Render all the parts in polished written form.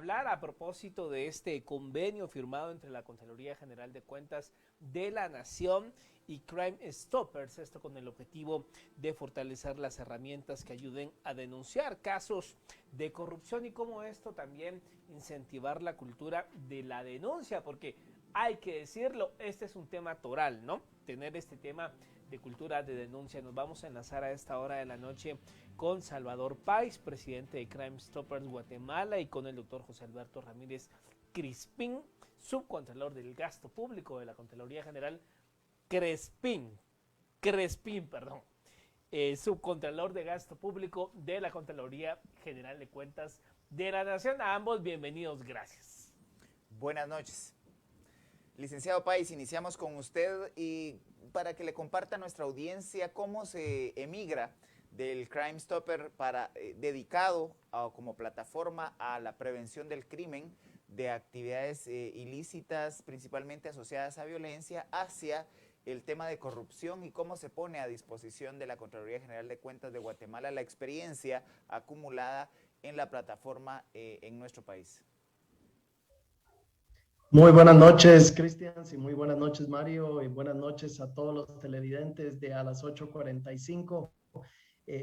Hablar a propósito de este convenio firmado entre la Contraloría General de Cuentas de la Nación y Crime Stoppers, esto con el objetivo de fortalecer las herramientas que ayuden a denunciar casos de corrupción y cómo esto también incentivar la cultura de la denuncia, porque hay que decirlo, este es un tema toral, ¿no? Tener este tema de cultura de denuncia. Nos vamos a enlazar a esta hora de la noche con Salvador Páez, presidente de Crime Stoppers Guatemala, y con el doctor José Alberto Ramírez Crispín, subcontralor del gasto público de la Contraloría General, Crespín, subcontralor de gasto público de la Contraloría General de Cuentas de la Nación. A ambos, bienvenidos, gracias. Buenas noches. Licenciado Páez, iniciamos con usted y para que le comparta a nuestra audiencia cómo se emigra del Crime Stopper dedicado como plataforma a la prevención del crimen, de actividades ilícitas principalmente asociadas a violencia, hacia el tema de corrupción y cómo se pone a disposición de la Contraloría General de Cuentas de Guatemala la experiencia acumulada en la plataforma en nuestro país. Muy buenas noches, Cristian, y muy buenas noches, Mario, y buenas noches a todos los televidentes de a las 8:45.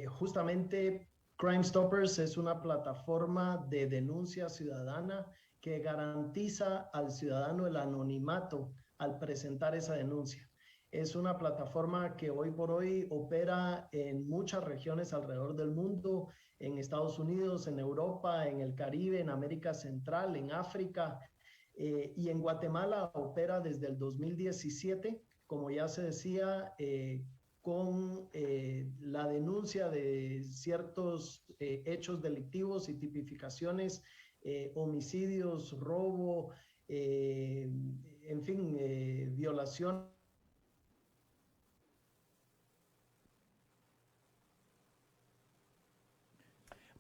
Justamente Crime Stoppers es una plataforma de denuncia ciudadana que garantiza al ciudadano el anonimato al presentar esa denuncia. Es una plataforma que hoy por hoy opera en muchas regiones alrededor del mundo, en Estados Unidos, en Europa, en el Caribe, en América Central, en África. Y en Guatemala opera desde el 2017, como ya se decía, con la denuncia de ciertos hechos delictivos y tipificaciones, homicidios, robo, en fin, violación.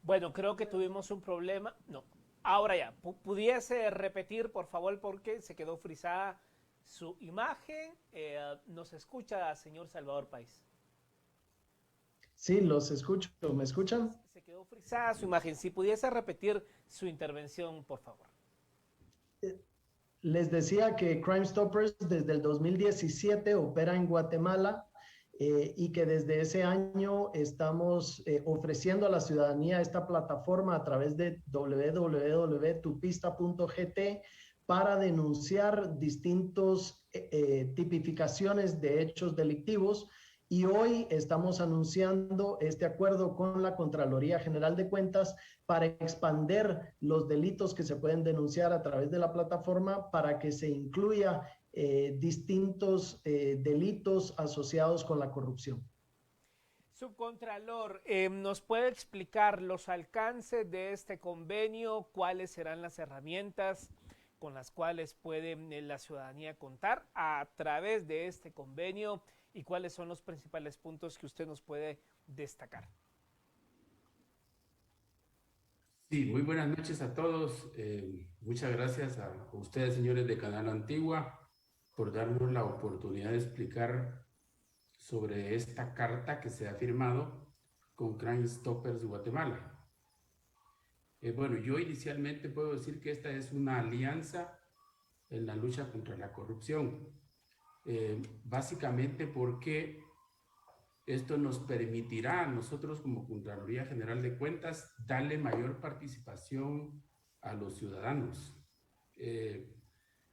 Bueno, creo que tuvimos un problema. No, ahora ya. ¿Pudiese repetir, por favor, porque se quedó frisada su imagen? Nos escucha, señor Salvador Páez. Sí, los escucho. ¿Me escuchan? Se quedó frisada su imagen. Si pudiese repetir su intervención, por favor. Les decía que Crime Stoppers desde el 2017 opera en Guatemala y que desde ese año estamos ofreciendo a la ciudadanía esta plataforma a través de www.tupista.gt para denunciar distintos tipificaciones de hechos delictivos. Y hoy estamos anunciando este acuerdo con la Contraloría General de Cuentas para expander los delitos que se pueden denunciar a través de la plataforma para que se incluya distintos delitos asociados con la corrupción. Subcontralor, ¿nos puede explicar los alcances de este convenio? ¿Cuáles serán las herramientas con las cuales puede la ciudadanía contar a través de este convenio y cuáles son los principales puntos que usted nos puede destacar? Sí, muy buenas noches a todos. Muchas gracias a ustedes, señores de Canal Antigua, por darnos la oportunidad de explicar sobre esta carta que se ha firmado con Crime Stoppers Guatemala. Bueno, yo inicialmente puedo decir que esta es una alianza en la lucha contra la corrupción, básicamente porque esto nos permitirá a nosotros como Contraloría General de Cuentas darle mayor participación a los ciudadanos.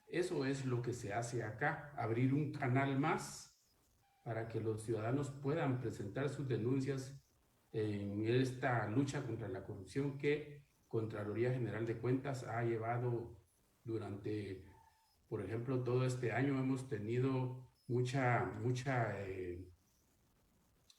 Eso es lo que se hace acá, abrir un canal más para que los ciudadanos puedan presentar sus denuncias en esta lucha contra la corrupción que Contraloría General de Cuentas ha llevado durante, por ejemplo, todo este año. Hemos tenido mucha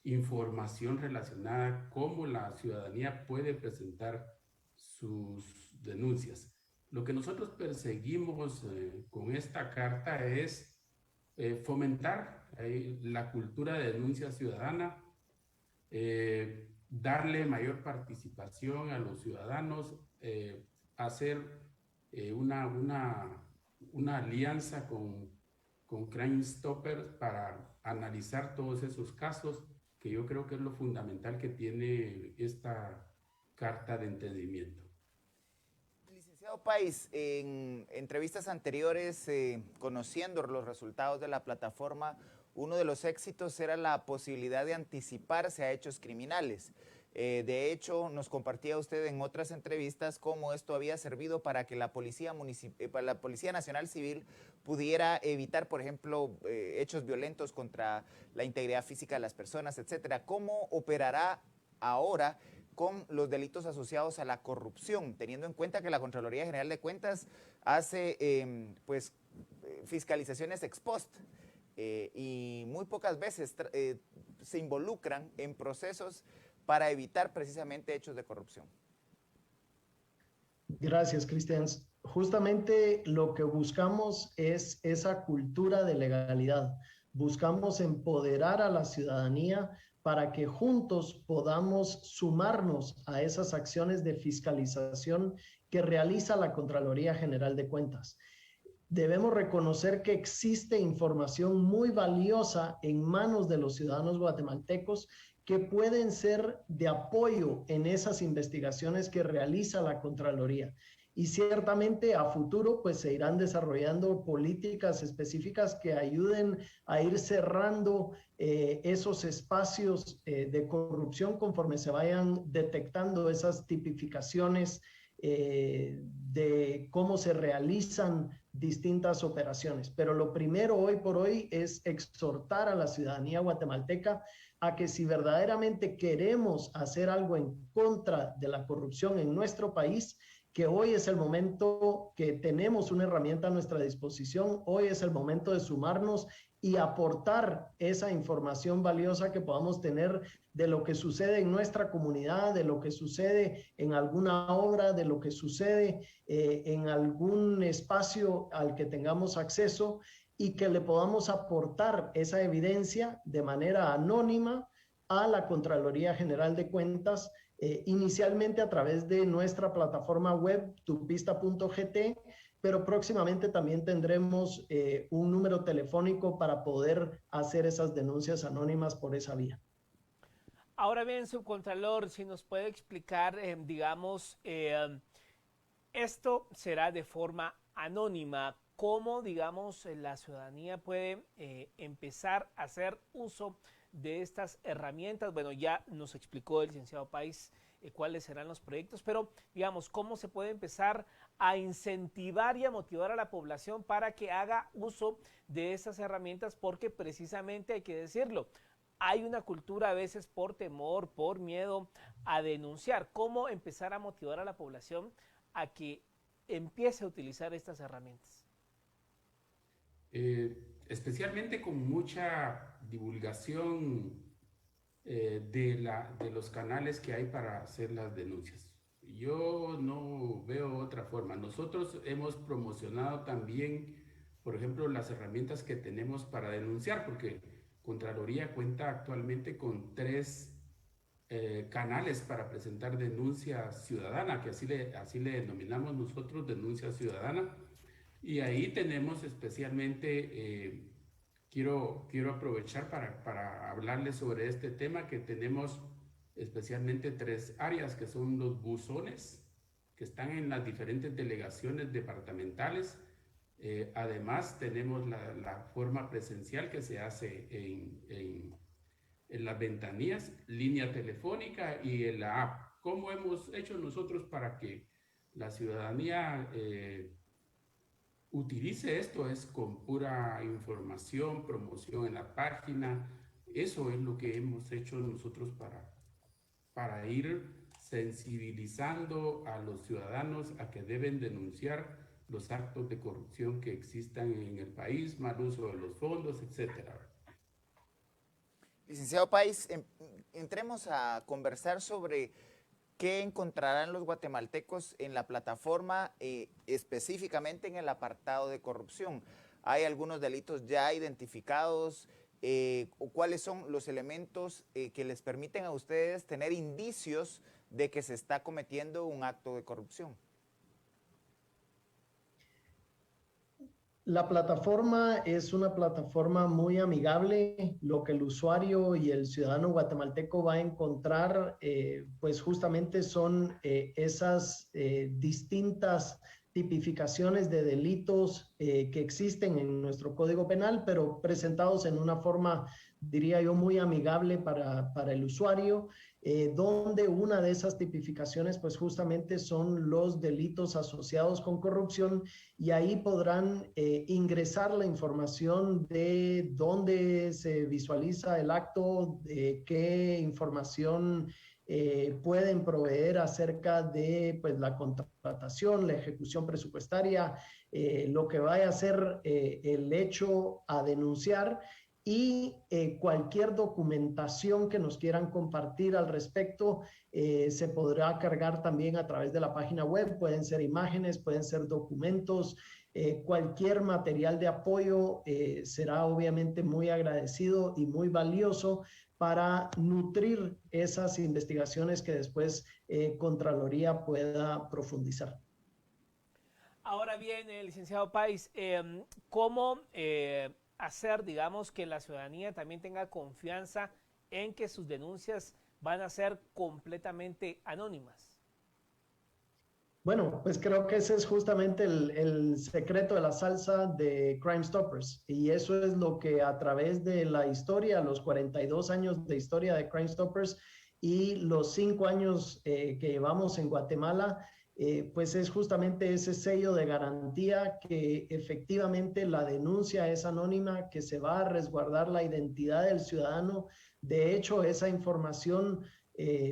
información relacionada cómo la ciudadanía puede presentar sus denuncias. Lo que nosotros perseguimos con esta carta es fomentar la cultura de denuncia ciudadana, darle mayor participación a los ciudadanos, hacer una alianza con Crime Stoppers para analizar todos esos casos, que yo creo que es lo fundamental que tiene esta carta de entendimiento. Licenciado Licenciado Páez, en entrevistas anteriores, conociendo los resultados de la plataforma, uno de los éxitos era la posibilidad de anticiparse a hechos criminales. De hecho, nos compartía usted en otras entrevistas cómo esto había servido para que la Policía Nacional Civil pudiera evitar, por ejemplo, hechos violentos contra la integridad física de las personas, etcétera. ¿Cómo operará ahora con los delitos asociados a la corrupción, teniendo en cuenta que la Contraloría General de Cuentas hace fiscalizaciones ex post y muy pocas veces se involucran en procesos para evitar precisamente hechos de corrupción? Gracias, Cristian. Justamente lo que buscamos es esa cultura de legalidad. Buscamos empoderar a la ciudadanía para que juntos podamos sumarnos a esas acciones de fiscalización que realiza la Contraloría General de Cuentas. Debemos reconocer que existe información muy valiosa en manos de los ciudadanos guatemaltecos que pueden ser de apoyo en esas investigaciones que realiza la Contraloría. Y ciertamente a futuro pues se irán desarrollando políticas específicas que ayuden a ir cerrando esos espacios de corrupción conforme se vayan detectando esas tipificaciones de cómo se realizan distintas operaciones. Pero lo primero hoy por hoy es exhortar a la ciudadanía guatemalteca a que si verdaderamente queremos hacer algo en contra de la corrupción en nuestro país, que hoy es el momento que tenemos una herramienta a nuestra disposición, hoy es el momento de sumarnos y aportar esa información valiosa que podamos tener de lo que sucede en nuestra comunidad, de lo que sucede en alguna obra, de lo que sucede en algún espacio al que tengamos acceso y que le podamos aportar esa evidencia de manera anónima a la Contraloría General de Cuentas, inicialmente a través de nuestra plataforma web tupista.gt, pero próximamente también tendremos un número telefónico para poder hacer esas denuncias anónimas por esa vía. Ahora bien, subcontralor, si nos puede explicar, esto será de forma anónima. ¿Cómo, digamos, la ciudadanía puede empezar a hacer uso de estas herramientas? Bueno, ya nos explicó el licenciado Páez cuáles serán los proyectos, pero digamos, ¿cómo se puede empezar a incentivar y a motivar a la población para que haga uso de estas herramientas? Porque precisamente hay que decirlo, hay una cultura a veces por temor, por miedo a denunciar. ¿Cómo empezar a motivar a la población a que empiece a utilizar estas herramientas? Especialmente con mucha divulgación de los canales que hay para hacer las denuncias. Yo no veo otra forma. Nosotros hemos promocionado también, por ejemplo, las herramientas que tenemos para denunciar, porque Contraloría cuenta actualmente con 3 canales para presentar denuncia ciudadana, que así le denominamos nosotros, denuncia ciudadana. Y ahí tenemos especialmente, quiero aprovechar para hablarles sobre este tema, que tenemos especialmente 3 áreas, que son los buzones, que están en las diferentes delegaciones departamentales. Además, tenemos la forma presencial que se hace en las ventanillas, línea telefónica y en la app. ¿Cómo hemos hecho nosotros para que la ciudadanía utilice esto? Es con pura información, promoción en la página. Eso es lo que hemos hecho nosotros para ir sensibilizando a los ciudadanos a que deben denunciar los actos de corrupción que existan en el país, mal uso de los fondos, etcétera. Licenciado Páez, entremos a conversar sobre qué encontrarán los guatemaltecos en la plataforma, específicamente en el apartado de corrupción. ¿Hay algunos delitos ya identificados? ¿Cuáles son los elementos que les permiten a ustedes tener indicios de que se está cometiendo un acto de corrupción? La plataforma es una plataforma muy amigable. Lo que el usuario y el ciudadano guatemalteco va a encontrar, pues justamente son esas distintas tipificaciones de delitos que existen en nuestro Código Penal, pero presentados en una forma, diría yo, muy amigable para el usuario, donde una de esas tipificaciones pues justamente son los delitos asociados con corrupción, y ahí podrán ingresar la información de dónde se visualiza el acto, de qué información pueden proveer acerca de pues, la contratación, la ejecución presupuestaria, lo que vaya a ser el hecho a denunciar, y cualquier documentación que nos quieran compartir al respecto se podrá cargar también a través de la página web. Pueden ser imágenes, pueden ser documentos, cualquier material de apoyo será obviamente muy agradecido y muy valioso para nutrir esas investigaciones que después Contraloría pueda profundizar. Ahora bien, licenciado Pais, ¿cómo hacer, digamos, que la ciudadanía también tenga confianza en que sus denuncias van a ser completamente anónimas? Bueno, pues creo que ese es justamente el secreto de la salsa de Crime Stoppers, y eso es lo que a través de la historia, los 42 años de historia de Crime Stoppers y los 5 años que llevamos en Guatemala, pues es justamente ese sello de garantía que efectivamente la denuncia es anónima, que se va a resguardar la identidad del ciudadano. De hecho, esa información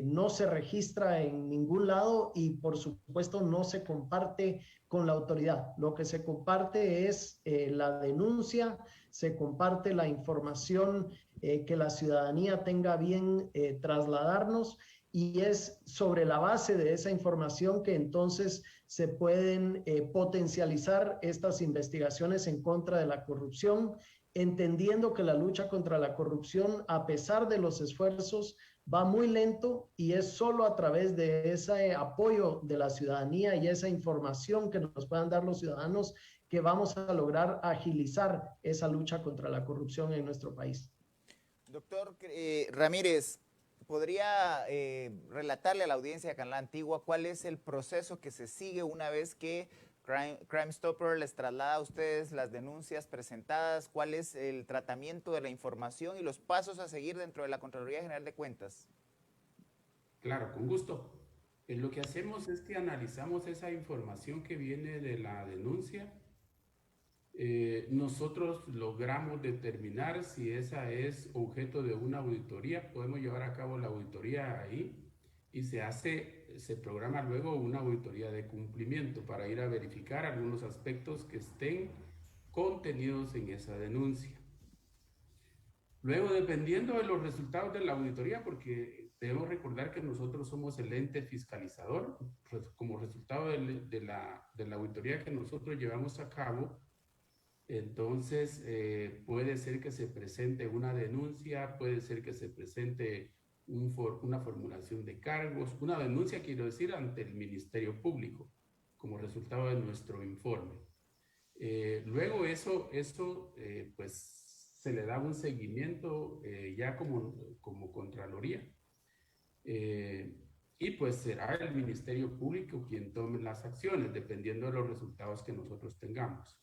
no se registra en ningún lado y por supuesto no se comparte con la autoridad. Lo que se comparte es la denuncia, se comparte la información que la ciudadanía tenga bien trasladarnos, y es sobre la base de esa información que entonces se pueden potencializar estas investigaciones en contra de la corrupción, entendiendo que la lucha contra la corrupción, a pesar de los esfuerzos, va muy lento, y es solo a través de ese apoyo de la ciudadanía y esa información que nos puedan dar los ciudadanos que vamos a lograr agilizar esa lucha contra la corrupción en nuestro país. Doctor Ramírez, ¿podría relatarle a la audiencia de Canal Antigua cuál es el proceso que se sigue una vez que Crime Stopper les traslada a ustedes las denuncias presentadas? ¿Cuál es el tratamiento de la información y los pasos a seguir dentro de la Contraloría General de Cuentas? Claro, con gusto. Lo que hacemos es que analizamos esa información que viene de la denuncia. Nosotros logramos determinar si esa es objeto de una auditoría. Podemos llevar a cabo la auditoría ahí y se programa luego una auditoría de cumplimiento para ir a verificar algunos aspectos que estén contenidos en esa denuncia. Luego, dependiendo de los resultados de la auditoría, porque debemos recordar que nosotros somos el ente fiscalizador, como resultado de la auditoría que nosotros llevamos a cabo, entonces puede ser que se presente una denuncia, puede ser que se presente una formulación de cargos, una denuncia, quiero decir, ante el Ministerio Público, como resultado de nuestro informe. Luego pues se le da un seguimiento ya como Contraloría. Y pues será el Ministerio Público quien tome las acciones, dependiendo de los resultados que nosotros tengamos.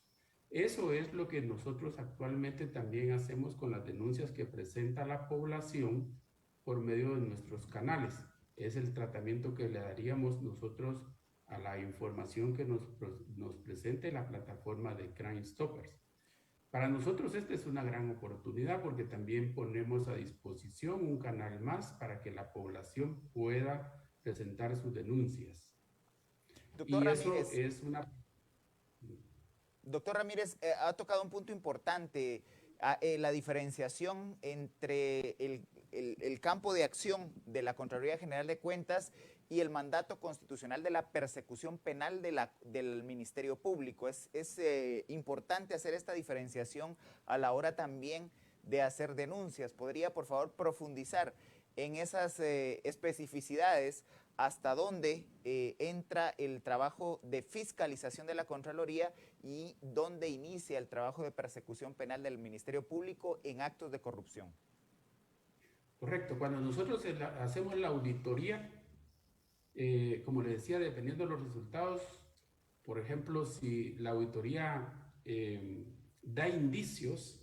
Eso es lo que nosotros actualmente también hacemos con las denuncias que presenta la población por medio de nuestros canales. Es el tratamiento que le daríamos nosotros a la información que nos presente la plataforma de Crime Stoppers. Para nosotros esta es una gran oportunidad porque también ponemos a disposición un canal más para que la población pueda presentar sus denuncias. Doctor Ramírez, eso es una... Doctor Ramírez, ha tocado un punto importante, la diferenciación entre el campo de acción de la Contraloría General de Cuentas y el mandato constitucional de la persecución penal del Ministerio Público. Es importante hacer esta diferenciación a la hora también de hacer denuncias. ¿Podría, por favor, profundizar en esas especificidades hasta dónde entra el trabajo de fiscalización de la Contraloría y dónde inicia el trabajo de persecución penal del Ministerio Público en actos de corrupción? Correcto. Cuando nosotros hacemos la auditoría, como le decía, dependiendo de los resultados, por ejemplo, si la auditoría da indicios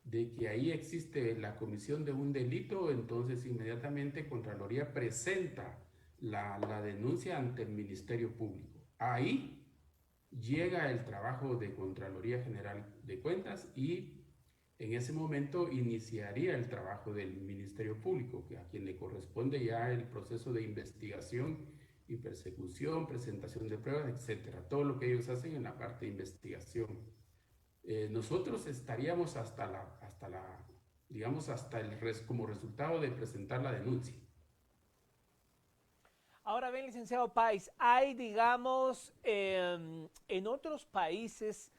de que ahí existe la comisión de un delito, entonces inmediatamente Contraloría presenta la denuncia ante el Ministerio Público. Ahí llega el trabajo de Contraloría General de Cuentas y en ese momento iniciaría el trabajo del Ministerio Público, que a quien le corresponde ya el proceso de investigación y persecución, presentación de pruebas, etcétera. Todo lo que ellos hacen en la parte de investigación. Nosotros estaríamos como resultado de presentar la denuncia. Ahora bien, licenciado Páez, hay, digamos, en otros países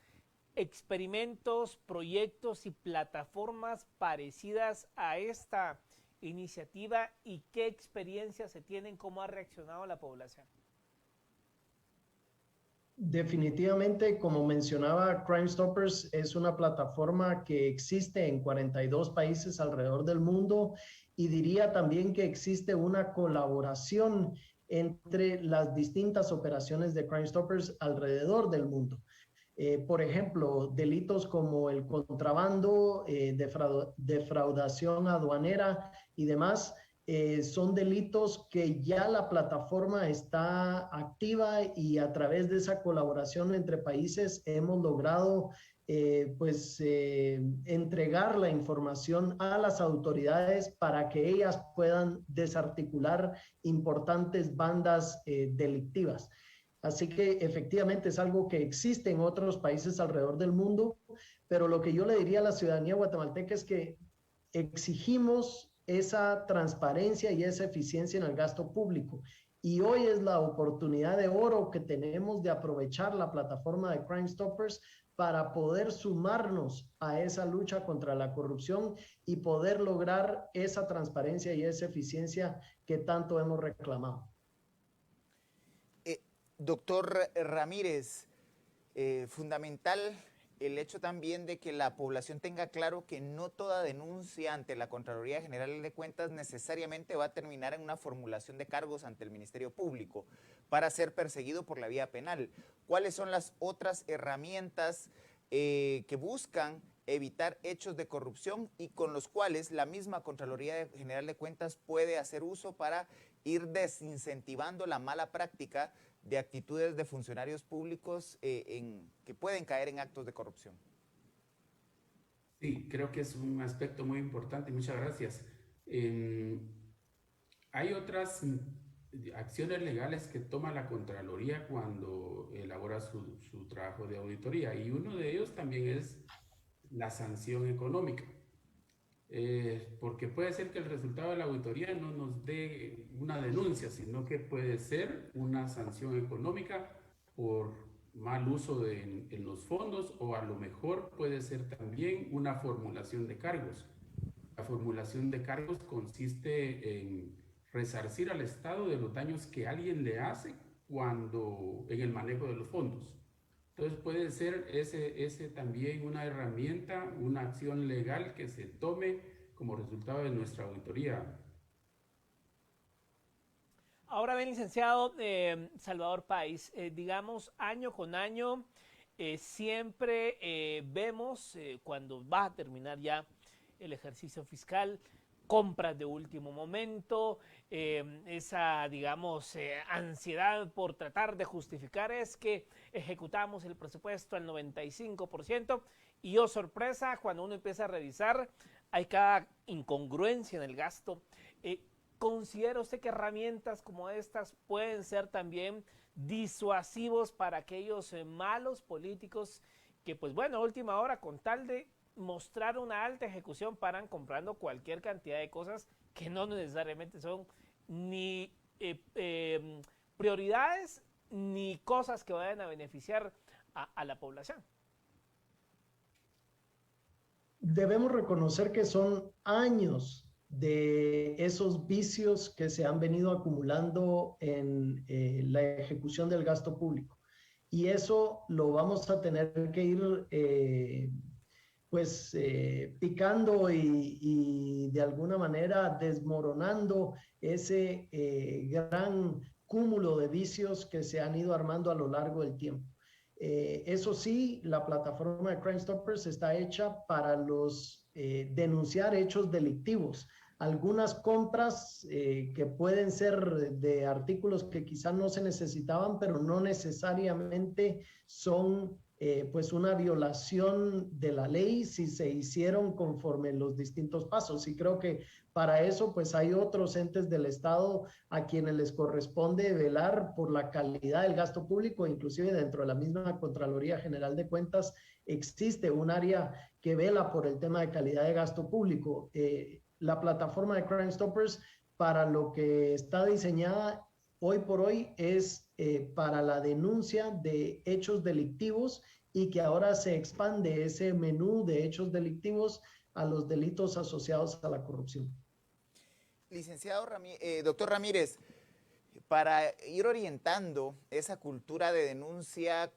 experimentos, proyectos y plataformas parecidas a esta iniciativa y qué experiencias se tienen, cómo ha reaccionado la población. Definitivamente, como mencionaba, Crime Stoppers es una plataforma que existe en 42 países alrededor del mundo y diría también que existe una colaboración entre las distintas operaciones de Crime Stoppers alrededor del mundo. Por ejemplo, delitos como el contrabando, defraudación aduanera y demás, son delitos que ya la plataforma está activa y a través de esa colaboración entre países hemos logrado entregar la información a las autoridades para que ellas puedan desarticular importantes bandas delictivas. Así que efectivamente es algo que existe en otros países alrededor del mundo, pero lo que yo le diría a la ciudadanía guatemalteca es que exigimos esa transparencia y esa eficiencia en el gasto público. Y hoy es la oportunidad de oro que tenemos de aprovechar la plataforma de Crime Stoppers para poder sumarnos a esa lucha contra la corrupción y poder lograr esa transparencia y esa eficiencia que tanto hemos reclamado. Doctor Ramírez, fundamental el hecho también de que la población tenga claro que no toda denuncia ante la Contraloría General de Cuentas necesariamente va a terminar en una formulación de cargos ante el Ministerio Público para ser perseguido por la vía penal. ¿Cuáles son las otras herramientas que buscan evitar hechos de corrupción y con los cuales la misma Contraloría General de Cuentas puede hacer uso para ir desincentivando la mala práctica de actitudes de funcionarios públicos que pueden caer en actos de corrupción? Sí, creo que es un aspecto muy importante. Muchas gracias. Hay otras acciones legales que toma la Contraloría cuando elabora su trabajo de auditoría y uno de ellos también es la sanción económica. Porque puede ser que el resultado de la auditoría no nos dé una denuncia, sino que puede ser una sanción económica por mal uso en los fondos o a lo mejor puede ser también una formulación de cargos. La formulación de cargos consiste en resarcir al Estado de los daños que alguien le hace en el manejo de los fondos. Entonces puede ser ese también una herramienta, una acción legal que se tome como resultado de nuestra auditoría. Ahora bien, licenciado Salvador Páez, digamos, año con año, siempre vemos, cuando va a terminar ya el ejercicio fiscal, compras de último momento, esa, digamos, ansiedad por tratar de justificar es que ejecutamos el presupuesto al 95% y oh sorpresa, cuando uno empieza a revisar hay cada incongruencia en el gasto. ¿Considera usted que herramientas como estas pueden ser también disuasivos para aquellos malos políticos que, pues bueno, a última hora, con tal de mostrar una alta ejecución, paran comprando cualquier cantidad de cosas que no necesariamente son ni prioridades ni cosas que vayan a beneficiar a la población? Debemos reconocer que son años de esos vicios que se han venido acumulando en la ejecución del gasto público. Y eso lo vamos a tener que ir picando y de alguna manera desmoronando ese gran cúmulo de vicios que se han ido armando a lo largo del tiempo. Eso sí, la plataforma de Crime Stoppers está hecha para denunciar hechos delictivos. Algunas compras que pueden ser de artículos que quizás no se necesitaban, pero no necesariamente son pues una violación de la ley si se hicieron conforme los distintos pasos. Y creo que para eso pues hay otros entes del Estado a quienes les corresponde velar por la calidad del gasto público, inclusive dentro de la misma Contraloría General de Cuentas existe un área que vela por el tema de calidad de gasto público. La plataforma de Crime Stoppers para lo que está diseñada hoy por hoy es para la denuncia de hechos delictivos y que ahora se expande ese menú de hechos delictivos a los delitos asociados a la corrupción. Licenciado doctor Ramírez, para ir orientando esa cultura de denuncia,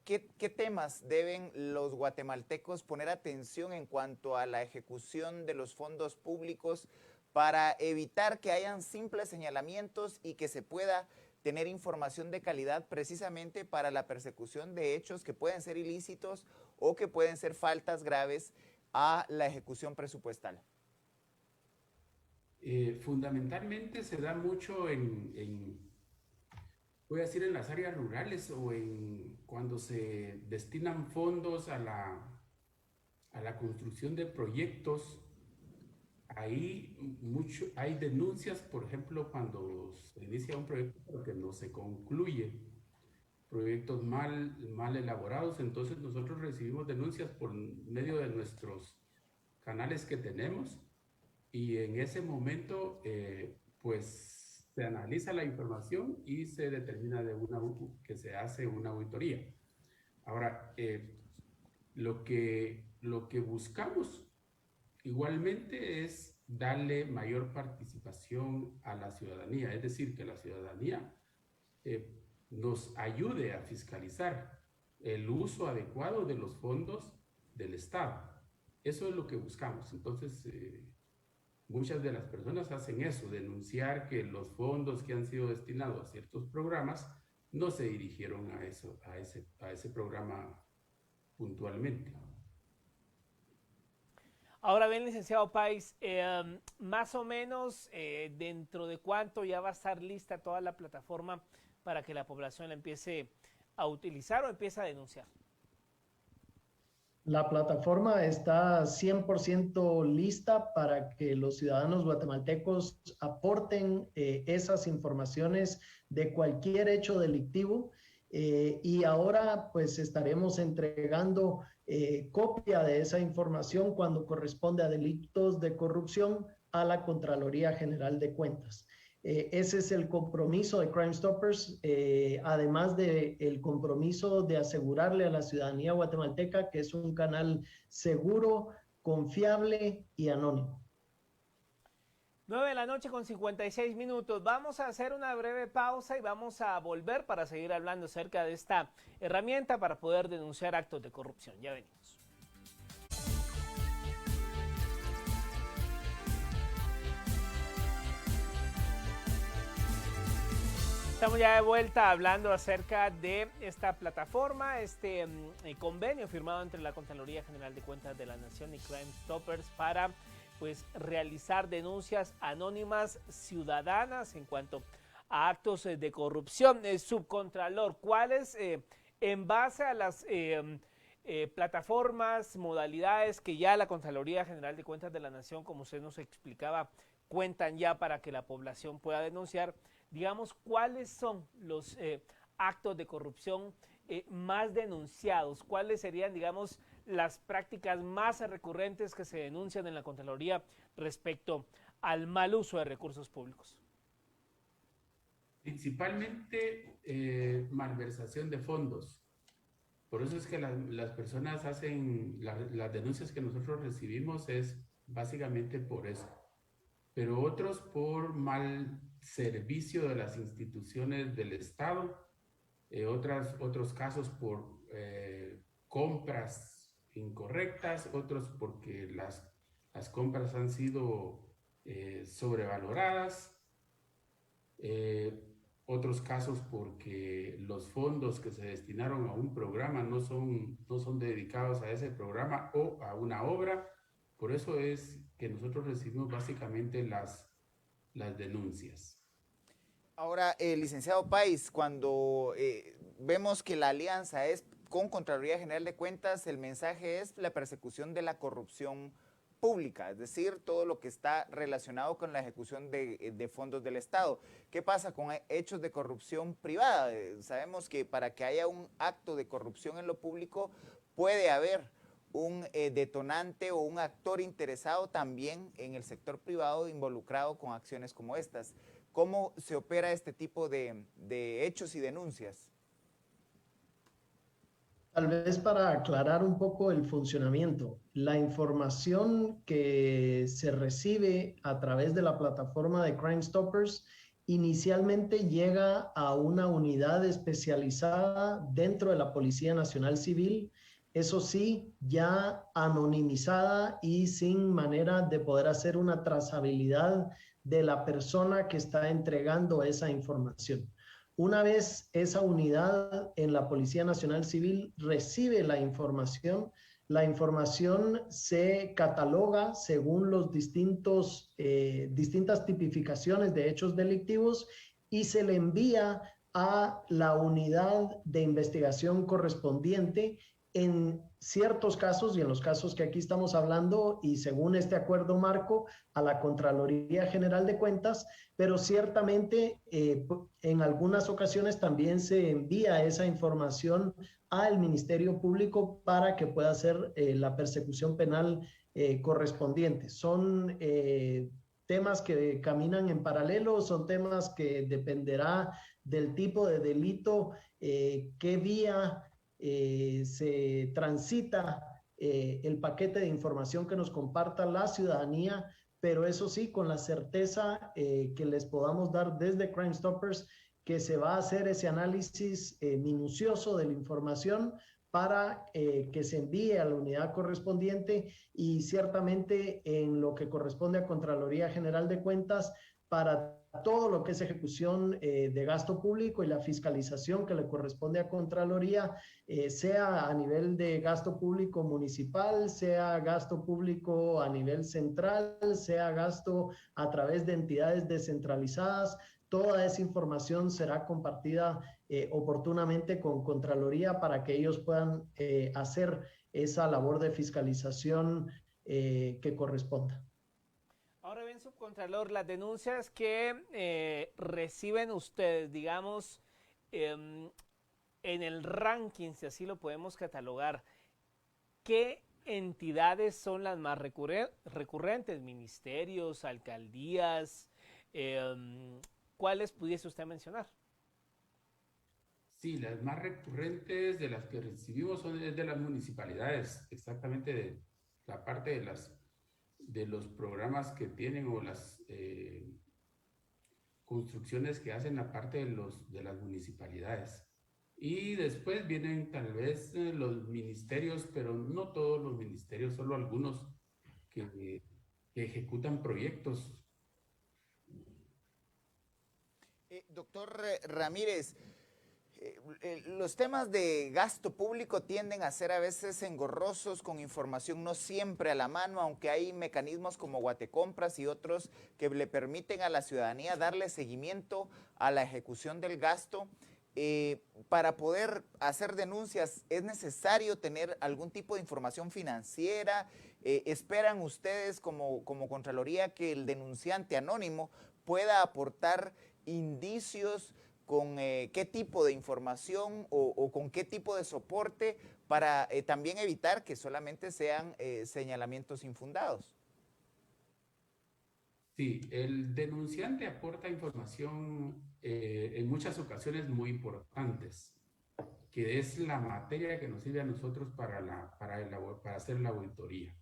¿qué temas deben los guatemaltecos poner atención en cuanto a la ejecución de los fondos públicos para evitar que hayan simples señalamientos y que se pueda tener información de calidad precisamente para la persecución de hechos que pueden ser ilícitos o que pueden ser faltas graves a la ejecución presupuestal? Fundamentalmente se da mucho voy a decir, en las áreas rurales o cuando se destinan fondos a la construcción de proyectos. Ahí hay denuncias, por ejemplo, cuando se inicia un proyecto pero que no se concluye, proyectos mal elaborados. Entonces nosotros recibimos denuncias por medio de nuestros canales que tenemos y en ese momento pues se analiza la información y se determina que se hace una auditoría. Ahora, lo que buscamos igualmente es darle mayor participación a la ciudadanía, es decir, que la ciudadanía nos ayude a fiscalizar el uso adecuado de los fondos del Estado. Eso es lo que buscamos. Entonces, muchas de las personas hacen eso, denunciar que los fondos que han sido destinados a ciertos programas no se dirigieron a ese programa puntualmente. Ahora bien, licenciado Páez, más o menos dentro de cuánto ya va a estar lista toda la plataforma para que la población la empiece a utilizar o empiece a denunciar. La plataforma está 100% lista para que los ciudadanos guatemaltecos aporten esas informaciones de cualquier hecho delictivo y ahora pues estaremos entregando copia de esa información cuando corresponde a delitos de corrupción a la Contraloría General de Cuentas. Ese es el compromiso de Crime Stoppers, además del compromiso de asegurarle a la ciudadanía guatemalteca que es un canal seguro, confiable y anónimo. 9:56 p.m. Vamos a hacer una breve pausa y vamos a volver para seguir hablando acerca de esta herramienta para poder denunciar actos de corrupción. Ya venimos. Estamos ya de vuelta hablando acerca de esta plataforma, este convenio firmado entre la Contraloría General de Cuentas de la Nación y Crime Stoppers para pues realizar denuncias anónimas ciudadanas en cuanto a actos de corrupción. Subcontralor, ¿cuáles en base a las plataformas, modalidades que ya la Contraloría General de Cuentas de la Nación, como usted nos explicaba, cuentan ya para que la población pueda denunciar? Digamos, ¿cuáles son los actos de corrupción más denunciados? ¿Cuáles serían, digamos, las prácticas más recurrentes que se denuncian en la Contraloría respecto al mal uso de recursos públicos? Principalmente malversación de fondos. Por eso es que las personas hacen, las denuncias que nosotros recibimos es básicamente por eso. Pero otros por mal servicio de las instituciones del Estado, otros casos por compras incorrectas, otros porque las compras han sido sobrevaloradas, otros casos porque los fondos que se destinaron a un programa no son dedicados a ese programa o a una obra. Por eso es que nosotros recibimos básicamente las denuncias. Ahora, licenciado Pais, cuando vemos que la alianza es con Contraloría General de Cuentas, el mensaje es la persecución de la corrupción pública, es decir, todo lo que está relacionado con la ejecución de fondos del Estado. ¿Qué pasa con hechos de corrupción privada? Sabemos que para que haya un acto de corrupción en lo público puede haber un detonante o un actor interesado también en el sector privado involucrado con acciones como estas. ¿Cómo se opera este tipo de hechos y denuncias? Tal vez para aclarar un poco el funcionamiento, la información que se recibe a través de la plataforma de Crime Stoppers inicialmente llega a una unidad especializada dentro de la Policía Nacional Civil, eso sí, ya anonimizada y sin manera de poder hacer una trazabilidad de la persona que está entregando esa información. Una vez esa unidad en la Policía Nacional Civil recibe la información se cataloga según los distintas tipificaciones de hechos delictivos y se le envía a la unidad de investigación correspondiente en ciertos casos y en los casos que aquí estamos hablando y según este acuerdo marco a la Contraloría General de Cuentas, pero ciertamente en algunas ocasiones también se envía esa información al Ministerio Público para que pueda hacer la persecución penal correspondiente. Son temas que caminan en paralelo, son temas que dependerá del tipo de delito, qué vía se transita el paquete de información que nos comparta la ciudadanía, pero eso sí, con la certeza que les podamos dar desde Crime Stoppers, que se va a hacer ese análisis minucioso de la información para que se envíe a la unidad correspondiente y ciertamente en lo que corresponde a Contraloría General de Cuentas para todo lo que es ejecución de gasto público y la fiscalización que le corresponde a Contraloría, sea a nivel de gasto público municipal, sea gasto público a nivel central, sea gasto a través de entidades descentralizadas. Toda esa información será compartida oportunamente con Contraloría para que ellos puedan hacer esa labor de fiscalización que corresponda. Ahora bien, subcontralor, las denuncias que reciben ustedes, digamos, en el ranking, si así lo podemos catalogar, ¿qué entidades son las más recurrentes? ¿Ministerios, alcaldías? ¿Cuáles pudiese usted mencionar? Sí, las más recurrentes de las que recibimos son de las municipalidades, exactamente de la parte de los programas que tienen o las construcciones que hacen la parte de las municipalidades. Y después vienen tal vez los ministerios, pero no todos los ministerios, solo algunos que ejecutan proyectos. Doctor Ramírez, los temas de gasto público tienden a ser a veces engorrosos, con información no siempre a la mano, aunque hay mecanismos como Guatecompras y otros que le permiten a la ciudadanía darle seguimiento a la ejecución del gasto. Para poder hacer denuncias, ¿es necesario tener algún tipo de información financiera? ¿Esperan ustedes como Contraloría que el denunciante anónimo pueda aportar indicios con qué tipo de información o con qué tipo de soporte para también evitar que solamente sean señalamientos infundados? Sí, el denunciante aporta información en muchas ocasiones muy importantes, que es la materia que nos sirve a nosotros para hacer la auditoría.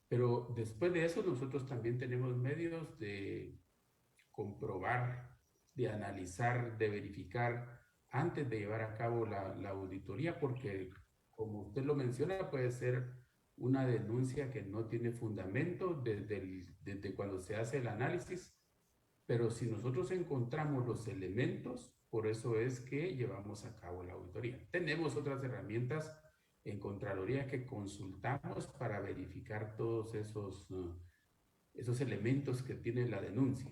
Pero después de eso nosotros también tenemos medios de comprobar, de analizar, de verificar antes de llevar a cabo la auditoría, porque como usted lo menciona, puede ser una denuncia que no tiene fundamento desde cuando se hace el análisis pero si nosotros encontramos los elementos, por eso es que llevamos a cabo la auditoría. Tenemos otras herramientas en Contraloría que consultamos para verificar todos esos elementos que tiene la denuncia.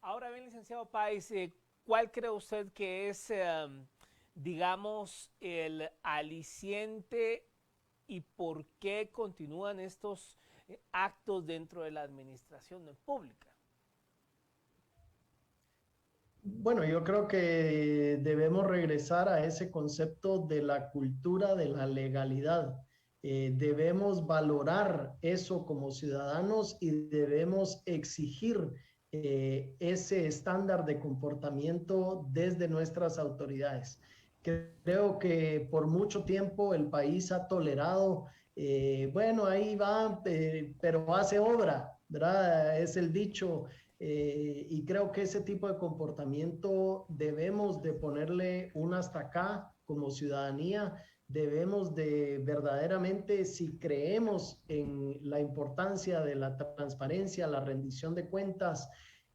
Ahora bien, licenciado Páez, ¿cuál cree usted que es, digamos, el aliciente y por qué continúan estos actos dentro de la administración pública? Bueno, yo creo que debemos regresar a ese concepto de la cultura de la legalidad. Debemos valorar eso como ciudadanos y debemos exigir ese estándar de comportamiento desde nuestras autoridades. Creo que por mucho tiempo el país ha tolerado, bueno, ahí va, pero hace obra, ¿verdad? Es el dicho. Y creo que ese tipo de comportamiento debemos de ponerle un hasta acá como ciudadanía. Debemos de verdaderamente, si creemos en la importancia de la transparencia, la rendición de cuentas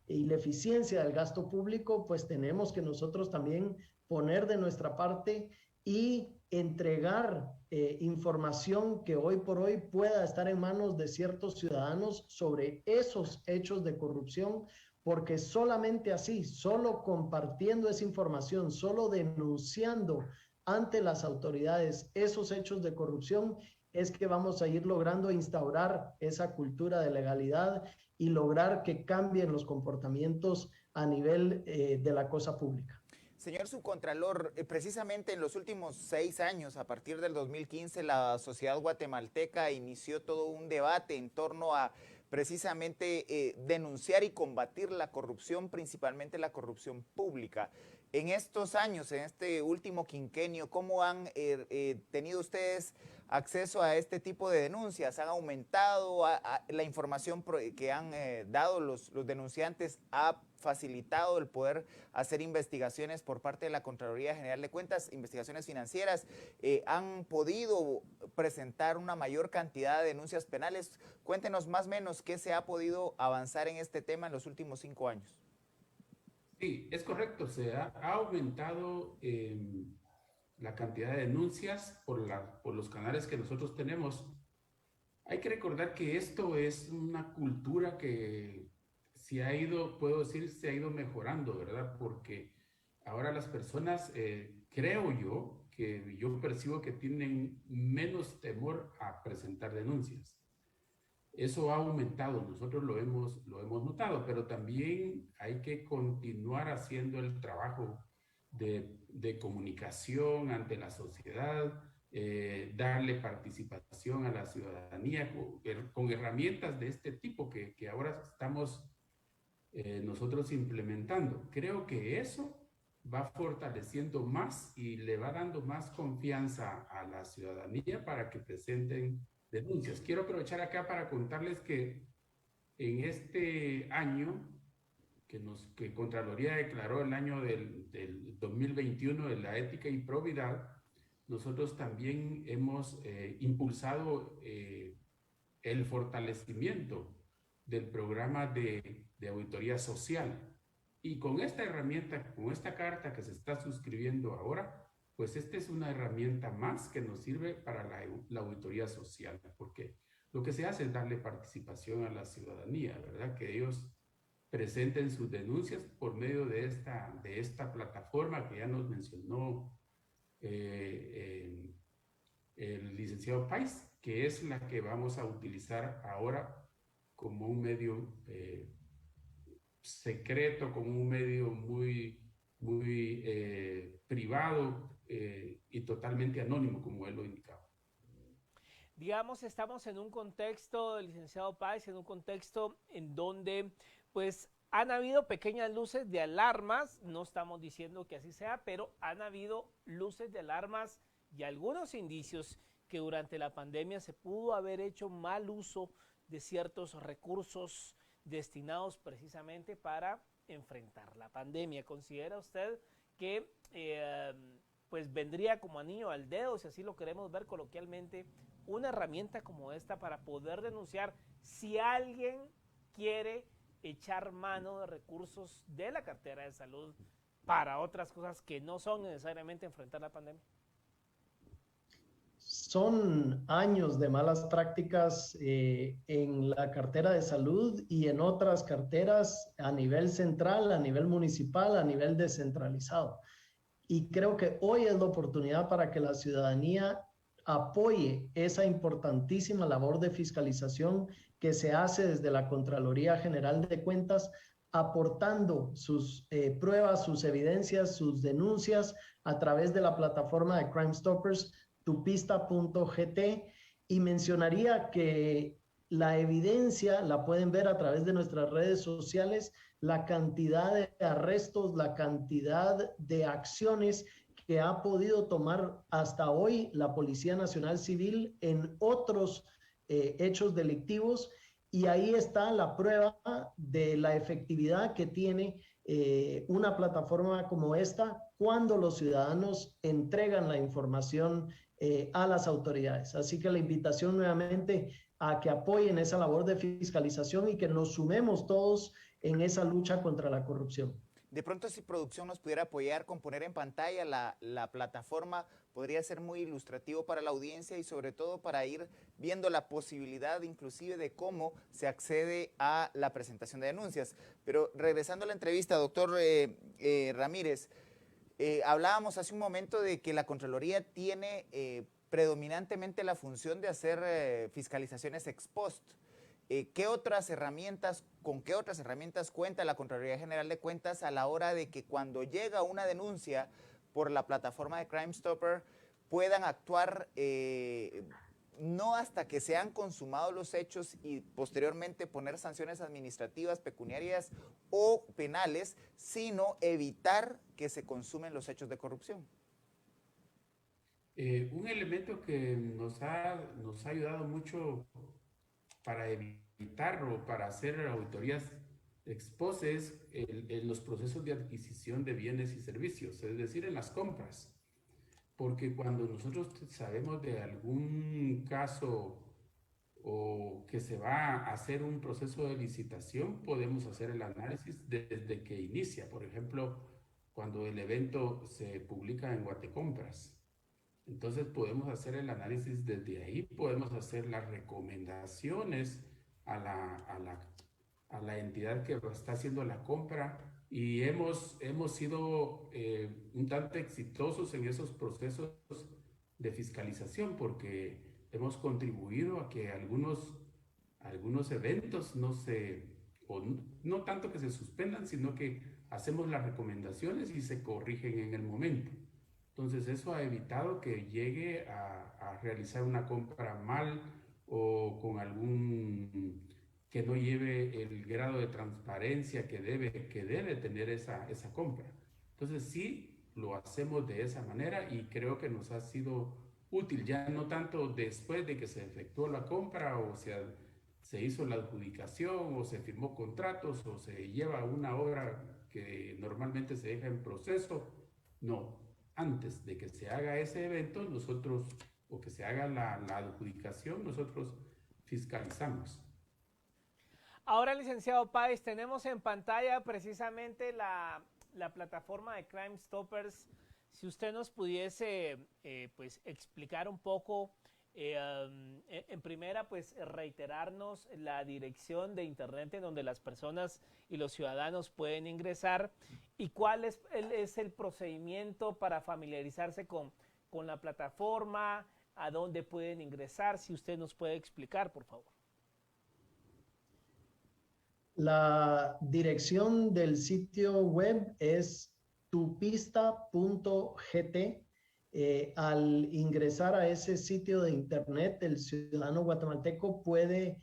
y la eficiencia del gasto público, pues tenemos que nosotros también poner de nuestra parte y entregar información que hoy por hoy pueda estar en manos de ciertos ciudadanos sobre esos hechos de corrupción, porque solamente así, solo compartiendo esa información, solo denunciando ante las autoridades esos hechos de corrupción, es que vamos a ir logrando instaurar esa cultura de legalidad y lograr que cambien los comportamientos a nivel de la cosa pública. Señor subcontralor, precisamente en los últimos 6 años, a partir del 2015, la sociedad guatemalteca inició todo un debate en torno a precisamente denunciar y combatir la corrupción, principalmente la corrupción pública. En estos años, en este último quinquenio, ¿cómo han tenido ustedes acceso a este tipo de denuncias? ¿Han aumentado la información que han dado los denunciantes? ¿Ha facilitado el poder hacer investigaciones por parte de la Contraloría General de Cuentas, investigaciones financieras? ¿Han podido presentar una mayor cantidad de denuncias penales? Cuéntenos más o menos qué se ha podido avanzar en este tema en los últimos 5 años. Sí, es correcto, se ha aumentado la cantidad de denuncias por los canales que nosotros tenemos. Hay que recordar que esto es una cultura que se ha ido, puedo decir, se ha ido mejorando, ¿verdad? Porque ahora las personas, creo yo percibo que tienen menos temor a presentar denuncias. Eso ha aumentado, nosotros lo hemos notado, pero también hay que continuar haciendo el trabajo de comunicación ante la sociedad, darle participación a la ciudadanía con herramientas de este tipo que ahora estamos nosotros implementando. Creo que eso va fortaleciendo más y le va dando más confianza a la ciudadanía para que presenten denuncias. Quiero aprovechar acá para contarles que en este año que Contraloría declaró el año del 2021 de la ética y probidad, nosotros también hemos impulsado el fortalecimiento del programa de auditoría social. Y con esta herramienta, con esta carta que se está suscribiendo ahora, pues esta es una herramienta más que nos sirve para la auditoría social, porque lo que se hace es darle participación a la ciudadanía, ¿verdad? Que ellos presenten sus denuncias por medio de esta plataforma que ya nos mencionó el licenciado Páez, que es la que vamos a utilizar ahora como un medio secreto, como un medio muy privado y totalmente anónimo, como él lo indicaba. Digamos, estamos en un contexto, licenciado Páez, en un contexto en donde pues han habido pequeñas luces de alarmas, no estamos diciendo que así sea, pero han habido luces de alarmas y algunos indicios que durante la pandemia se pudo haber hecho mal uso de ciertos recursos destinados precisamente para enfrentar la pandemia. ¿Considera usted que pues vendría como anillo al dedo, si así lo queremos ver coloquialmente, una herramienta como esta para poder denunciar si alguien quiere echar mano de recursos de la cartera de salud para otras cosas que no son necesariamente enfrentar la pandemia? Son años de malas prácticas en la cartera de salud y en otras carteras a nivel central, a nivel municipal, a nivel descentralizado. Y creo que hoy es la oportunidad para que la ciudadanía apoye esa importantísima labor de fiscalización que se hace desde la Contraloría General de Cuentas, aportando sus pruebas, sus evidencias, sus denuncias a través de la plataforma de Crime Stoppers, tupista.gt, y mencionaría que la evidencia la pueden ver a través de nuestras redes sociales, la cantidad de arrestos, la cantidad de acciones que ha podido tomar hasta hoy la Policía Nacional Civil en otros hechos delictivos, y ahí está la prueba de la efectividad que tiene una plataforma como esta cuando los ciudadanos entregan la información a las autoridades. Así que la invitación nuevamente a que apoyen esa labor de fiscalización y que nos sumemos todos en esa lucha contra la corrupción. De pronto, si producción nos pudiera apoyar con poner en pantalla la plataforma, podría ser muy ilustrativo para la audiencia y sobre todo para ir viendo la posibilidad inclusive de cómo se accede a la presentación de denuncias. Pero regresando a la entrevista, doctor Ramírez, hablábamos hace un momento de que la Contraloría tiene predominantemente la función de hacer fiscalizaciones ex post. ¿Con qué otras herramientas cuenta la Contraloría General de Cuentas a la hora de que cuando llega una denuncia por la plataforma de Crime Stopper puedan actuar no hasta que se han consumado los hechos y posteriormente poner sanciones administrativas, pecuniarias o penales, sino evitar que se consumen los hechos de corrupción? Un elemento que nos ha ayudado mucho para evitar o para hacer auditorías ex post es en los procesos de adquisición de bienes y servicios, es decir, en las compras. Porque cuando nosotros sabemos de algún caso o que se va a hacer un proceso de licitación, podemos hacer el análisis desde que inicia. Por ejemplo, cuando el evento se publica en Guatecompras. Entonces podemos hacer el análisis desde ahí, podemos hacer las recomendaciones a la entidad que está haciendo la compra, y hemos sido un tanto exitosos en esos procesos de fiscalización porque hemos contribuido a que algunos eventos no tanto que se suspendan, sino que hacemos las recomendaciones y se corrigen en el momento. Entonces eso ha evitado que llegue a realizar una compra mal o con que no lleve el grado de transparencia que debe tener esa compra. Entonces sí lo hacemos de esa manera y creo que nos ha sido útil, ya no tanto después de que se efectuó la compra o se hizo la adjudicación o se firmó contratos o se lleva una obra que normalmente se deja en proceso, no. Antes de que se haga ese evento, o que se haga la adjudicación, nosotros fiscalizamos. Ahora, licenciado Páez, tenemos en pantalla precisamente la plataforma de Crime Stoppers. Si usted nos pudiese pues explicar un poco, en primera, pues reiterarnos la dirección de internet en donde las personas y los ciudadanos pueden ingresar y cuál es el procedimiento para familiarizarse con la plataforma, a dónde pueden ingresar, si usted nos puede explicar, por favor. La dirección del sitio web es tupista.gt. Al ingresar a ese sitio de internet, el ciudadano guatemalteco puede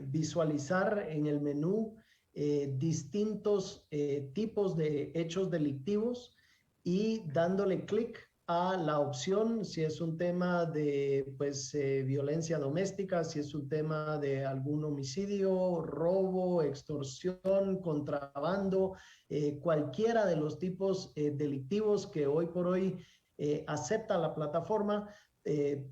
visualizar en el menú distintos tipos de hechos delictivos y dándole clic a la opción, si es un tema de violencia doméstica, si es un tema de algún homicidio, robo, extorsión, contrabando, cualquiera de los tipos delictivos que hoy por hoy acepta la plataforma,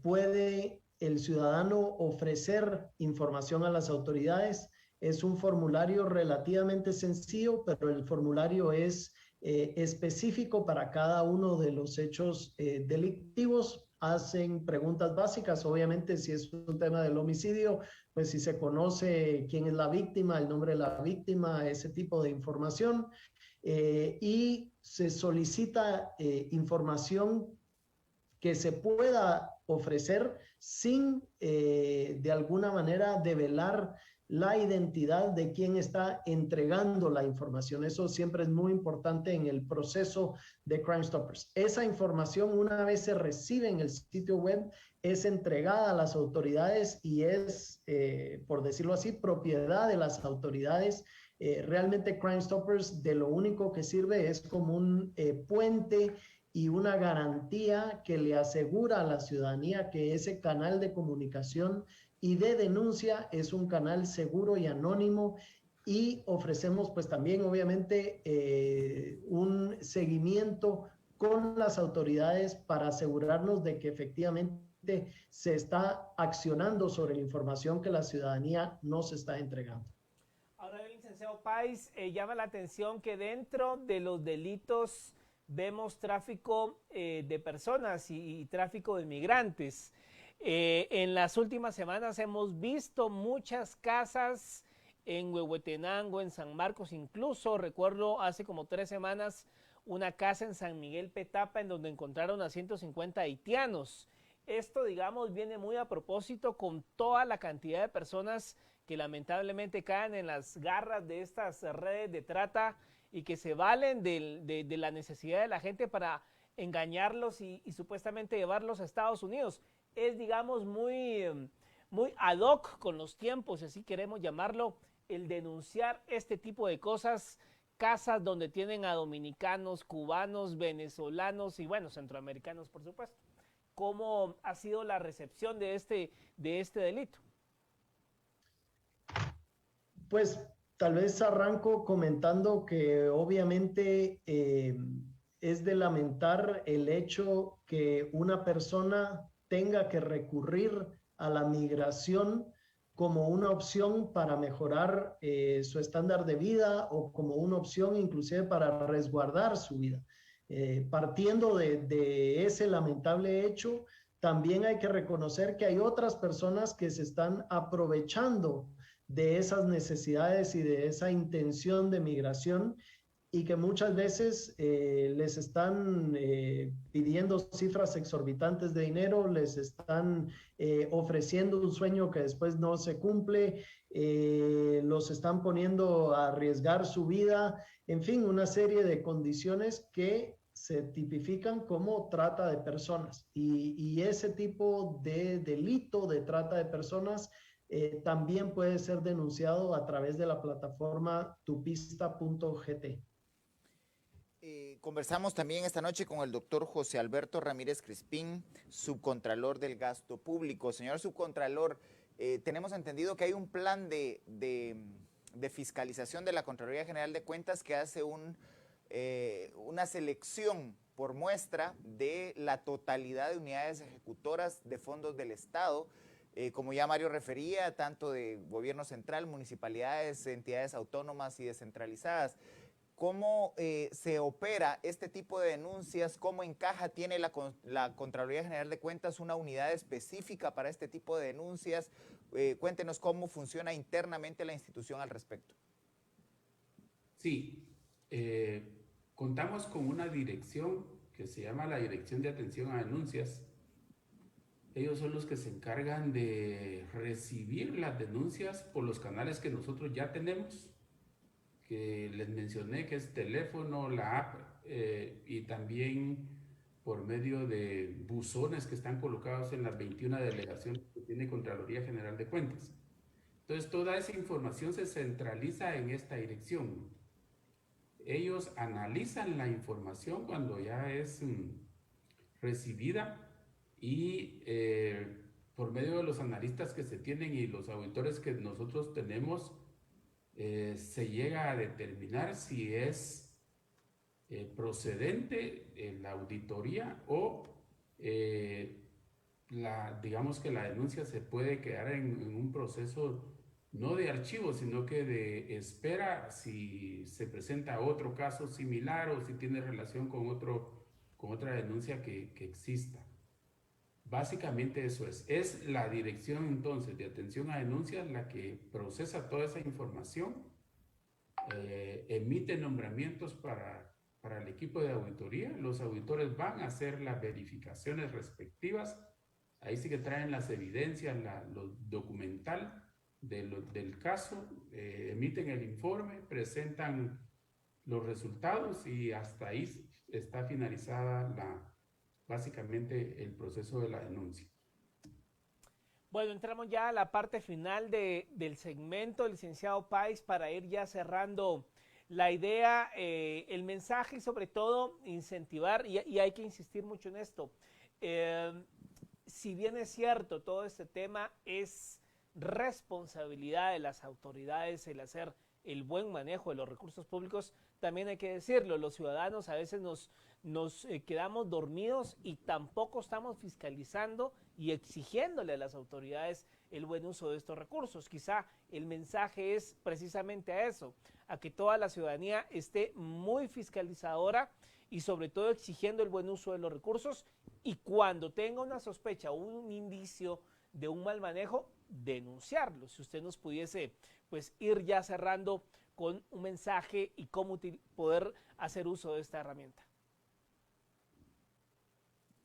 puede el ciudadano ofrecer información a las autoridades Es un formulario relativamente sencillo, pero el formulario es específico para cada uno de los hechos delictivos. Hacen preguntas básicas, obviamente si es un tema del homicidio, pues si se conoce quién es la víctima, el nombre de la víctima, ese tipo de información. Y se solicita información que se pueda ofrecer sin de alguna manera develar la identidad de quien está entregando la información. Eso siempre es muy importante en el proceso de Crime Stoppers. Esa información, una vez se recibe en el sitio web, es entregada a las autoridades y es, por decirlo así, propiedad de las autoridades. Realmente Crime Stoppers de lo único que sirve es como un puente y una garantía que le asegura a la ciudadanía que ese canal de comunicación y de denuncia es un canal seguro y anónimo, y ofrecemos pues también obviamente un seguimiento con las autoridades para asegurarnos de que efectivamente se está accionando sobre la información que la ciudadanía nos está entregando. Ahora, el licenciado Páez, llama la atención que dentro de los delitos vemos tráfico de personas y tráfico de migrantes. En las últimas semanas hemos visto muchas casas en Huehuetenango, en San Marcos, incluso recuerdo hace como 3 semanas una casa en San Miguel Petapa en donde encontraron a 150 haitianos. Esto, digamos, viene muy a propósito con toda la cantidad de personas que lamentablemente caen en las garras de estas redes de trata y que se valen de la necesidad de la gente para engañarlos y supuestamente llevarlos a Estados Unidos. Es, digamos, muy ad hoc con los tiempos, así queremos llamarlo, el denunciar este tipo de cosas, casas donde tienen a dominicanos, cubanos, venezolanos y, bueno, centroamericanos, por supuesto. ¿Cómo ha sido la recepción de este delito? Pues tal vez arranco comentando que obviamente es de lamentar el hecho que una persona tenga que recurrir a la migración como una opción para mejorar su estándar de vida o como una opción inclusive para resguardar su vida. Partiendo de ese lamentable hecho, también hay que reconocer que hay otras personas que se están aprovechando de esas necesidades y de esa intención de migración, y que muchas veces les están pidiendo cifras exorbitantes de dinero, les están ofreciendo un sueño que después no se cumple, los están poniendo a arriesgar su vida, en fin, una serie de condiciones que se tipifican como trata de personas, y ese tipo de delito de trata de personas también puede ser denunciado a través de la plataforma tupista.gt. Conversamos también esta noche con el doctor José Alberto Ramírez Crispín, subcontralor del gasto público. Señor subcontralor, tenemos entendido que hay un plan de fiscalización de la Contraloría General de Cuentas que hace una selección por muestra de la totalidad de unidades ejecutoras de fondos del Estado, como ya Mario refería, tanto de gobierno central, municipalidades, entidades autónomas y descentralizadas. ¿Cómo se opera este tipo de denuncias? ¿Cómo encaja? ¿Tiene la Contraloría General de Cuentas una unidad específica para este tipo de denuncias? Cuéntenos cómo funciona internamente la institución al respecto. Sí, contamos con una dirección que se llama la Dirección de Atención a Denuncias. Ellos son los que se encargan de recibir las denuncias por los canales que nosotros ya tenemos, que les mencioné, que es teléfono, la app, y también por medio de buzones que están colocados en las 21 delegaciones que tiene Contraloría General de Cuentas. Entonces, toda esa información se centraliza en esta dirección. Ellos analizan la información cuando ya es recibida y por medio de los analistas que se tienen y los auditores que nosotros tenemos, se llega a determinar si es procedente la auditoría o digamos que la denuncia se puede quedar en un proceso no de archivo, sino que de espera si se presenta otro caso similar o si tiene relación con otra denuncia que exista. Básicamente eso es. Es la dirección entonces de atención a denuncias la que procesa toda esa información, emite nombramientos para el equipo de auditoría. Los auditores van a hacer las verificaciones respectivas. Ahí sí que traen las evidencias, lo documental del caso, emiten el informe, presentan los resultados y hasta ahí está finalizada básicamente el proceso de la denuncia. Bueno, entramos ya a la parte final del segmento, licenciado Páez, para ir ya cerrando la idea, el mensaje y sobre todo incentivar, y hay que insistir mucho en esto. Si bien es cierto, todo este tema es responsabilidad de las autoridades el hacer el buen manejo de los recursos públicos, también hay que decirlo, los ciudadanos a veces nos quedamos dormidos y tampoco estamos fiscalizando y exigiéndole a las autoridades el buen uso de estos recursos. Quizá el mensaje es precisamente a eso, a que toda la ciudadanía esté muy fiscalizadora y sobre todo exigiendo el buen uso de los recursos, y cuando tenga una sospecha o un indicio de un mal manejo, denunciarlo. Si usted nos pudiese pues ir ya cerrando con un mensaje y cómo poder hacer uso de esta herramienta.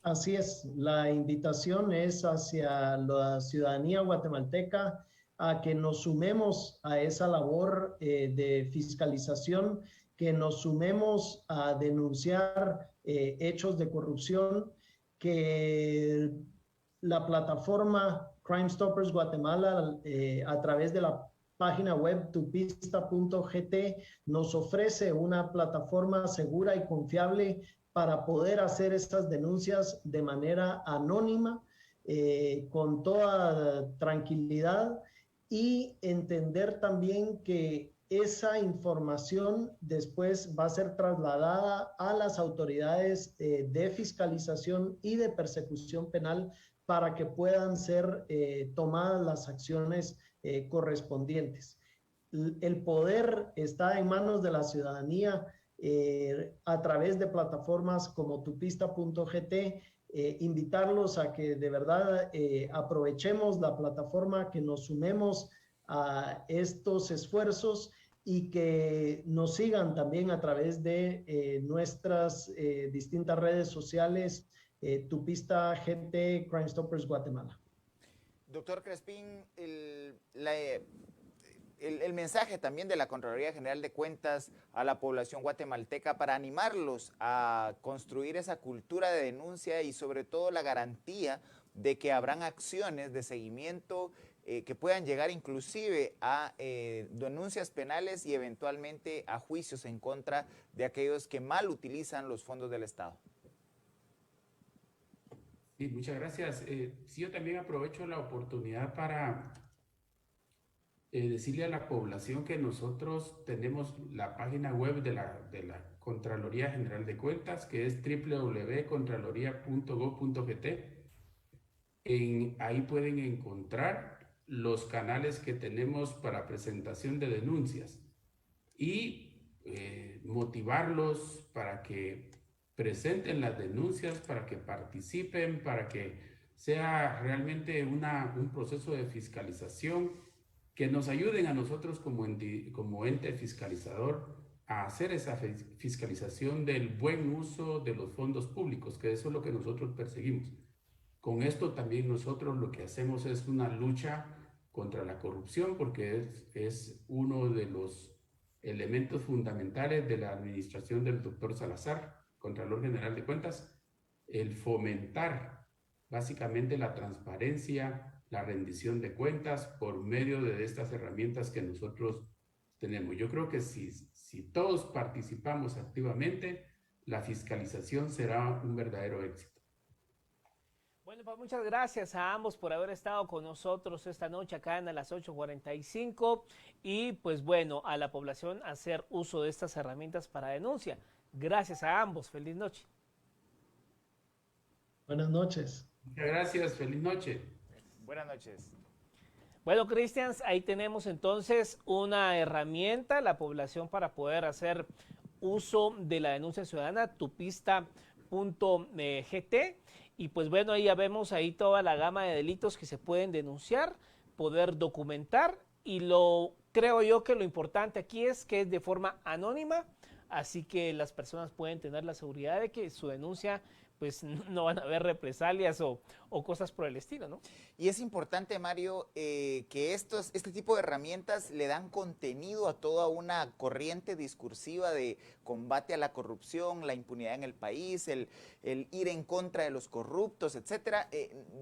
Así es, la invitación es hacia la ciudadanía guatemalteca a que nos sumemos a esa labor de fiscalización, que nos sumemos a denunciar hechos de corrupción, que la plataforma Crime Stoppers Guatemala a través de la página web tupista.gt nos ofrece una plataforma segura y confiable para poder hacer estas denuncias de manera anónima, con toda tranquilidad, y entender también que esa información después va a ser trasladada a las autoridades de fiscalización y de persecución penal para que puedan ser tomadas las acciones correspondientes. El poder está en manos de la ciudadanía a través de plataformas como tupista.gt. Invitarlos a que de verdad aprovechemos la plataforma, que nos sumemos a estos esfuerzos y que nos sigan también a través de nuestras distintas redes sociales, Tupista GT, Crime Stoppers Guatemala. Doctor Crespín, el mensaje también de la Contraloría General de Cuentas a la población guatemalteca para animarlos a construir esa cultura de denuncia y sobre todo la garantía de que habrán acciones de seguimiento que puedan llegar inclusive a denuncias penales y eventualmente a juicios en contra de aquellos que mal utilizan los fondos del Estado. Sí, muchas gracias. Sí, yo también aprovecho la oportunidad para decirle a la población que nosotros tenemos la página web de la Contraloría General de Cuentas, que es www.contraloría.gov.gt. Ahí pueden encontrar los canales que tenemos para presentación de denuncias y motivarlos para que presenten las denuncias, para que participen, para que sea realmente un proceso de fiscalización, que nos ayuden a nosotros como ente fiscalizador a hacer esa fiscalización del buen uso de los fondos públicos, que eso es lo que nosotros perseguimos. Con esto también nosotros lo que hacemos es una lucha contra la corrupción, porque es uno de los elementos fundamentales de la administración del doctor Salazar, Contralor General de Cuentas, el fomentar básicamente la transparencia, la rendición de cuentas por medio de estas herramientas que nosotros tenemos. Yo creo que si todos participamos activamente, la fiscalización será un verdadero éxito. Bueno, pues muchas gracias a ambos por haber estado con nosotros esta noche acá en a las 8:45, y pues bueno, a la población hacer uso de estas herramientas para denuncia. Gracias a ambos. Feliz noche. Buenas noches. Muchas gracias. Feliz noche. Buenas noches. Bueno, Cristian, ahí tenemos entonces una herramienta, la población para poder hacer uso de la denuncia ciudadana, tupista.gt. Y pues bueno, ahí ya vemos ahí toda la gama de delitos que se pueden denunciar, poder documentar, y creo yo que lo importante aquí es que es de forma anónima, así que las personas pueden tener la seguridad de que su denuncia pues no van a haber represalias o cosas por el estilo, ¿no? Y es importante, Mario, que este tipo de herramientas le dan contenido a toda una corriente discursiva de combate a la corrupción, la impunidad en el país, el ir en contra de los corruptos, etcétera.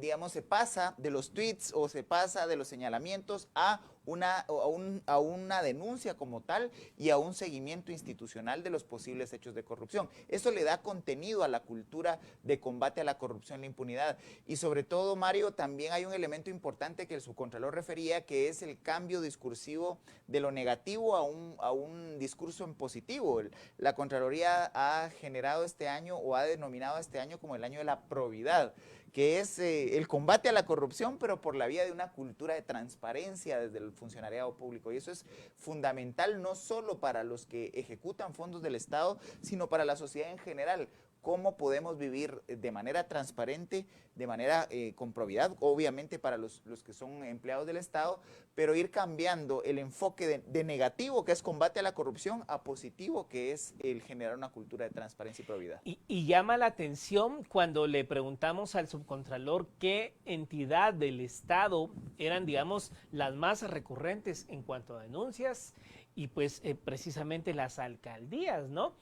Digamos, se pasa de los tweets o se pasa de los señalamientos a una denuncia como tal y a un seguimiento institucional de los posibles hechos de corrupción. Eso le da contenido a la cultura de combate a la corrupción y la impunidad. Y sobre todo, Mario, también hay un elemento importante que el subcontralor refería, que es el cambio discursivo de lo negativo a un discurso en positivo. La Contraloría ha generado este año o ha denominado este año como el año de la probidad, que es el combate a la corrupción, pero por la vía de una cultura de transparencia desde el funcionariado público. Y eso es fundamental no solo para los que ejecutan fondos del Estado, sino para la sociedad en general. Cómo podemos vivir de manera transparente, de manera con probidad, obviamente para los que son empleados del Estado, pero ir cambiando el enfoque de negativo, que es combate a la corrupción, a positivo, que es el generar una cultura de transparencia y probidad. Y llama la atención cuando le preguntamos al subcontralor qué entidad del Estado eran, digamos, las más recurrentes en cuanto a denuncias, y pues precisamente las alcaldías, ¿no?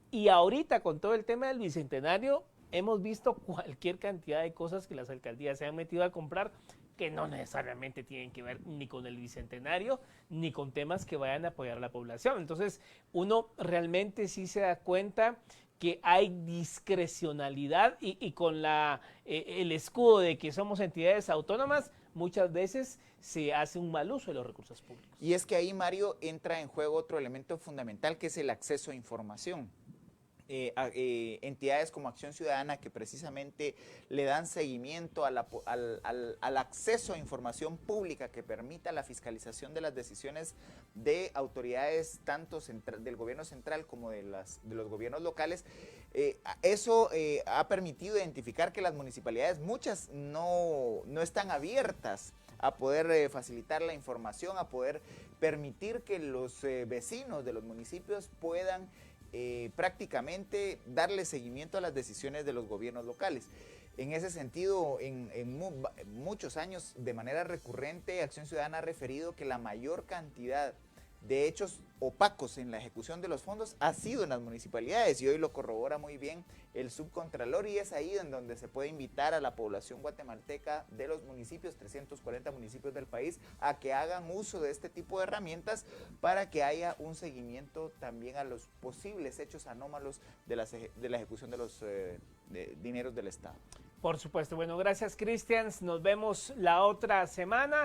Y ahorita con todo el tema del Bicentenario hemos visto cualquier cantidad de cosas que las alcaldías se han metido a comprar que no necesariamente tienen que ver ni con el Bicentenario ni con temas que vayan a apoyar a la población. Entonces uno realmente sí se da cuenta que hay discrecionalidad y con el escudo de que somos entidades autónomas, muchas veces se hace un mal uso de los recursos públicos. Y es que ahí, Mario, entra en juego otro elemento fundamental, que es el acceso a información. Entidades como Acción Ciudadana, que precisamente le dan seguimiento al acceso a información pública que permita la fiscalización de las decisiones de autoridades tanto del gobierno central como de los gobiernos locales. Eso ha permitido identificar que las municipalidades, muchas no están abiertas a poder facilitar la información, a poder permitir que los vecinos de los municipios puedan prácticamente darle seguimiento a las decisiones de los gobiernos locales. En ese sentido, en muchos años, de manera recurrente, Acción Ciudadana ha referido que la mayor cantidad de hechos opacos en la ejecución de los fondos ha sido en las municipalidades, y hoy lo corrobora muy bien el subcontralor, y es ahí en donde se puede invitar a la población guatemalteca de los municipios, 340 municipios del país, a que hagan uso de este tipo de herramientas para que haya un seguimiento también a los posibles hechos anómalos de la ejecución de los dineros del Estado. Por supuesto. Bueno, gracias, Cristian. Nos vemos la otra semana.